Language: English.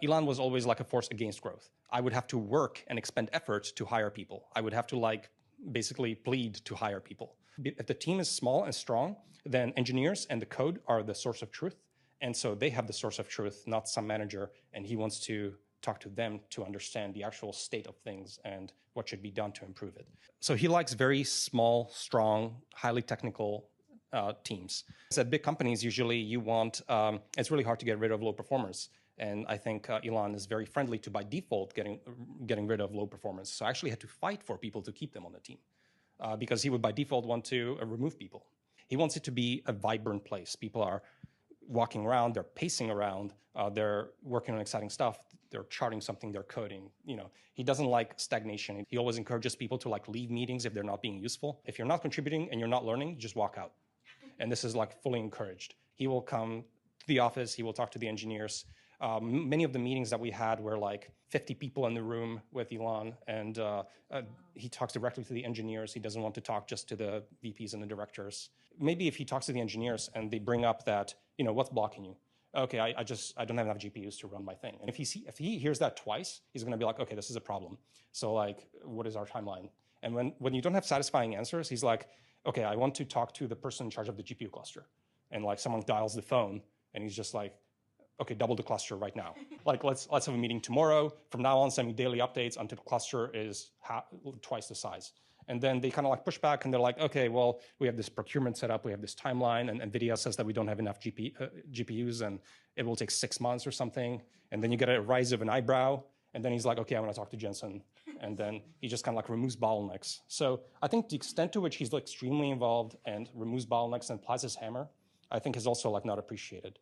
Elon was always like a force against growth. I would have to work and expend effort to hire people. I would have to like basically plead to hire people. If the team is small and strong, then engineers and the code are the source of truth. And so they have the source of truth, not some manager, and he wants to talk to them to understand the actual state of things and what should be done to improve it. So he likes very small, strong, highly technical teams. So at big companies, usually you want, it's really hard to get rid of low performers. And I think Elon is very friendly to, by default, getting rid of low performers. So I actually had to fight for people to keep them on the team because he would by default want to remove people. He wants it to be a vibrant place. People are walking around, they're pacing around, they're working on exciting stuff, they're charting something, they're coding. You know, he doesn't like stagnation. He always encourages people to like leave meetings if they're not being useful. If you're not contributing and you're not learning, just walk out. And this is like fully encouraged. He will come to the office, he will talk to the engineers. Many of the meetings that we had were like 50 people in the room with Elon, and he talks directly to the engineers. He doesn't want to talk just to the VPs and the directors. Maybe if he talks to the engineers and they bring up that, you know, what's blocking you? Okay, I don't have enough GPUs to run my thing. And if he hears that twice, he's going to be like, okay, this is a problem. So like, what is our timeline? And when you don't have satisfying answers, he's like, okay, I want to talk to the person in charge of the GPU cluster. And like someone dials the phone and he's just like, okay, double the cluster right now. Like, let's have a meeting tomorrow. From now on, send me daily updates until the cluster is twice the size. And then they kind of like push back and they're like, okay, well, we have this procurement set up, we have this timeline, and NVIDIA says that we don't have enough GPUs and it will take 6 months or something. And then you get a rise of an eyebrow. And then he's like, okay, I'm gonna talk to Jensen. And then he just kind of like removes bottlenecks. So I think the extent to which he's like extremely involved and removes bottlenecks and applies his hammer, I think is also like not appreciated.